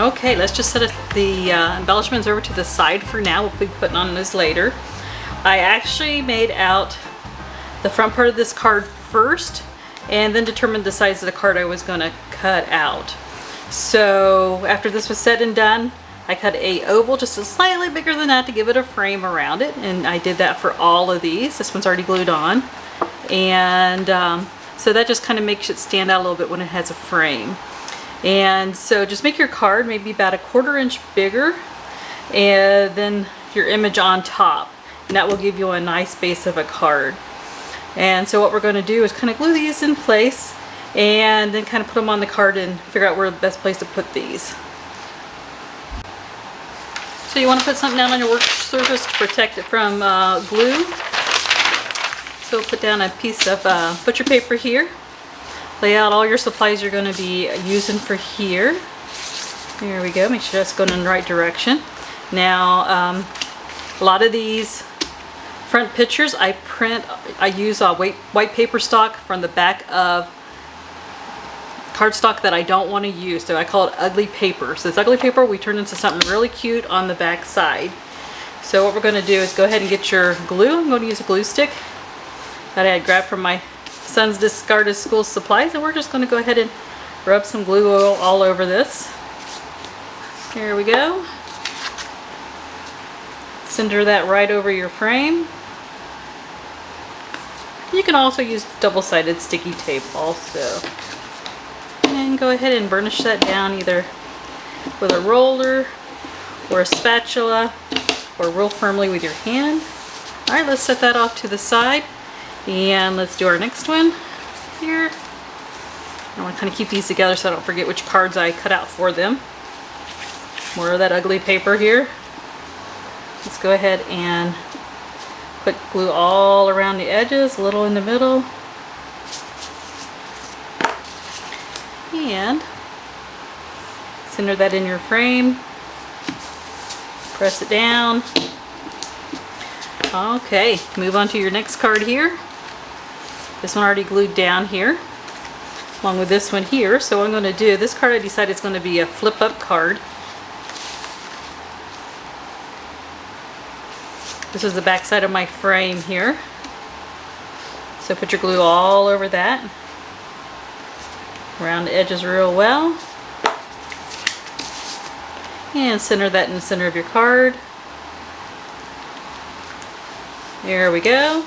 Okay, let's just set the embellishments over to the side for now. We'll be putting on those later. I actually made out the front part of this card first and then determined the size of the card I was going to cut out. So after this was said and done, I cut a oval just slightly bigger than that to give it a frame around it, and I did that for all of these. This one's already glued on, and so that just kind of makes it stand out a little bit when it has a frame. And so just make your card maybe about a 1/4 inch bigger, and then your image on top, and that will give you a nice base of a card. And so what we're going to do is kind of glue these in place and then kind of put them on the card and figure out where the best place to put these. So you want to put something down on your work surface to protect it from glue. So put down a piece of butcher paper here. Lay out all your supplies you're going to be using for here. There we go. Make sure that's going in the right direction. Now, a lot of these front pictures I use white paper stock from the back of cardstock that I don't want to use. So I call it ugly paper. So this ugly paper we turn into something really cute on the back side. So what we're going to do is go ahead and get your glue. I'm going to use a glue stick that I had grabbed from my son's discarded school supplies, and we're just going to go ahead and rub some glue oil all over this. Here we go. Center that right over your frame. You can also use double-sided sticky tape also. And go ahead and burnish that down either with a roller or a spatula or real firmly with your hand. Alright, let's set that off to the side. And let's do our next one here. I want to kind of keep these together so I don't forget which cards I cut out for them. More of that ugly paper here. Let's go ahead and put glue all around the edges, a little in the middle. And center that in your frame. Press it down. Okay, move on to your next card here. This one already glued down here, along with this one here. So what I'm going to do, this card I decided is going to be a flip-up card. This is the back side of my frame here. So put your glue all over that. Around the edges real well. And center that in the center of your card. There we go.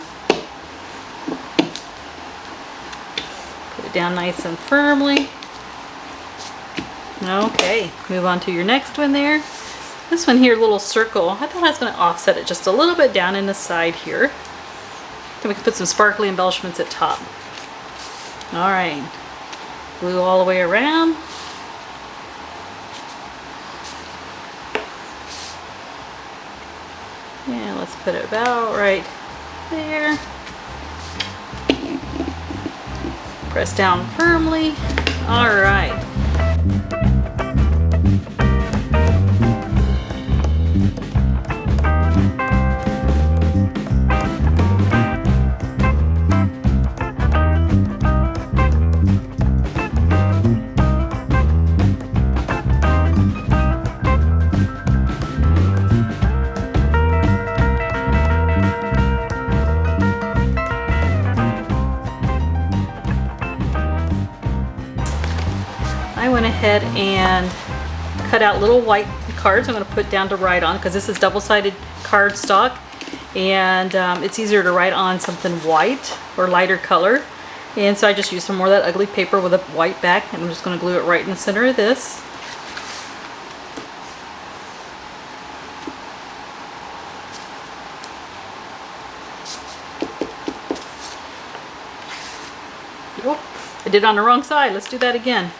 Put it down nice and firmly. Okay, move on to your next one there. This one here, little circle, I thought I was going to offset it just a little bit down in the side here. Then we can put some sparkly embellishments at top. Alright, glue all the way around. Yeah, let's put it about right there. Press down firmly. Alright. I went ahead and cut out little white cards I'm going to put down to write on, because this is double-sided cardstock, and it's easier to write on something white or lighter color. And so I just used some more of that ugly paper with a white back, and I'm just going to glue it right in the center of this. Oh, I did it on the wrong side. Let's do that again.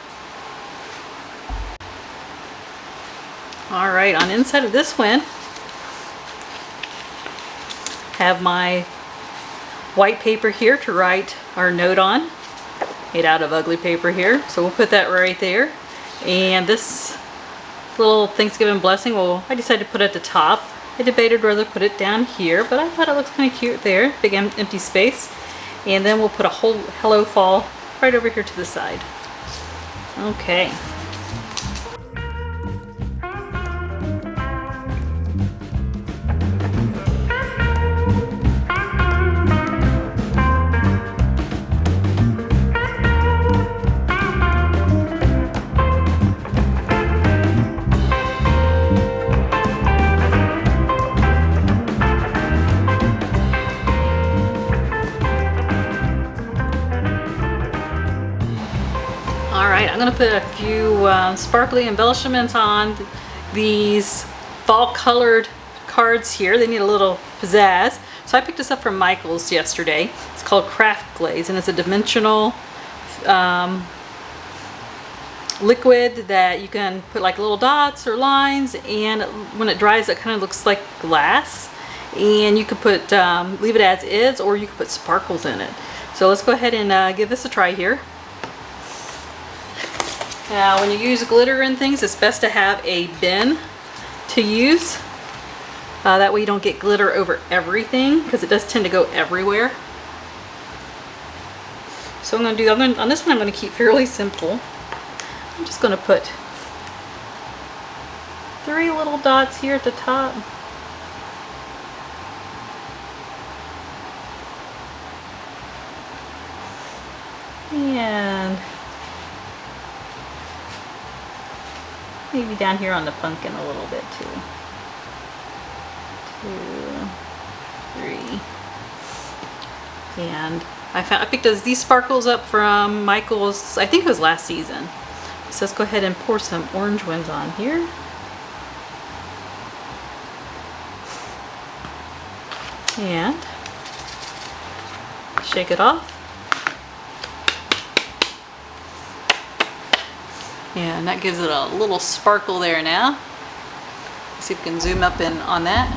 Alright, on the inside of this one, have my white paper here to write our note on, made out of ugly paper here. So we'll put that right there. And this little Thanksgiving blessing, well, I decided to put it at the top. I debated whether to put it down here, but I thought it looks kind of cute there. Big empty space. And then we'll put a whole Hello Fall right over here to the side. Okay. All right, I'm gonna put a few sparkly embellishments on these fall colored cards here. They need a little pizzazz. So I picked this up from Michael's yesterday. It's called Craft Glaze, and it's a dimensional liquid that you can put like little dots or lines, and when it dries it kind of looks like glass, and you could put leave it as is, or you could put sparkles in it. So let's go ahead and give this a try here. Now when you use glitter and things, it's best to have a bin to use. That way you don't get glitter over everything, because it does tend to go everywhere. So I'm going to do, on this one I'm going to keep fairly simple. I'm just going to put 3 little dots here at the top. And maybe down here on the pumpkin a little bit too. 2, 3. And I picked these sparkles up from Michael's, I think it was last season. So let's go ahead and pour some orange ones on here. And shake it off. And that gives it a little sparkle there now. Let's see if we can zoom up in on that.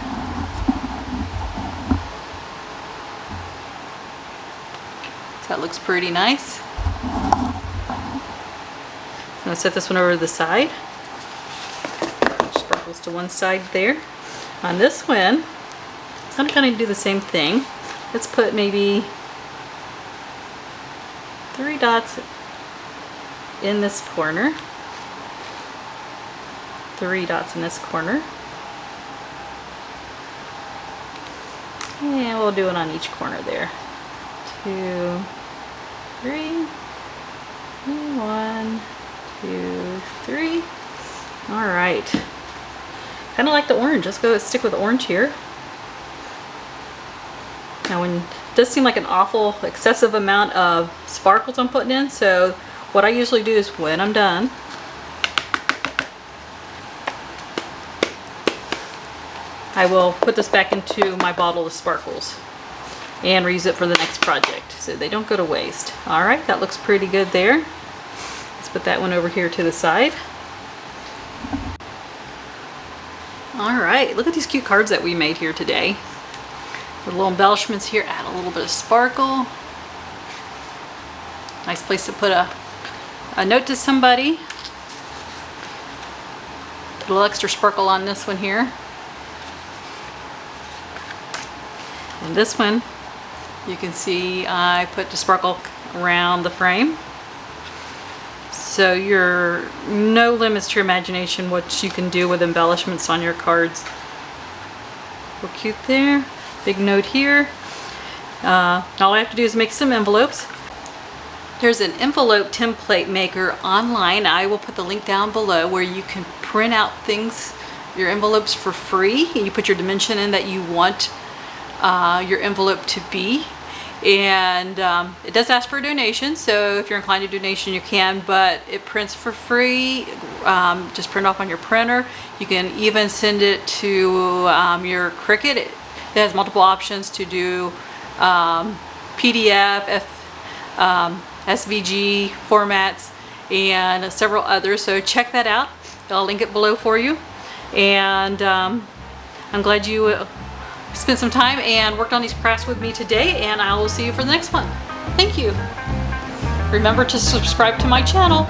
That looks pretty nice. I'm going to set this one over to the side. Sparkles to one side there. On this one, I'm going to do the same thing. Let's put maybe 3 dots in this corner. 3 dots in this corner. And we'll do it on each corner there. 2, 3, 1, 2, 3. All right. Kind of like the orange. Let's go stick with the orange here. Now, it does seem like an awful excessive amount of sparkles I'm putting in. So what I usually do is when I'm done, I will put this back into my bottle of sparkles and reuse it for the next project so they don't go to waste. All right, that looks pretty good there. Let's put that one over here to the side. All right, look at these cute cards that we made here today. With little embellishments here, add a little bit of sparkle. Nice place to put a note to somebody. Put a little extra sparkle on this one here. And this one, you can see I put the sparkle around the frame. So you're no limits to your imagination what you can do with embellishments on your cards. Real cute there. Big note here. All I have to do is make some envelopes. There's an envelope template maker online. I will put the link down below where you can print out things, your envelopes for free. And you put your dimension in that you want your envelope to be, and it does ask for a donation, so if you're inclined to donation you can, but it prints for free. Just print off on your printer. You can even send it to your Cricut. It has multiple options to do PDF, SVG formats, and several others, so check that out. I'll link it below for you. And I'm glad you spent some time and worked on these crafts with me today, and I will see you for the next one. Thank you. Remember to subscribe to my channel.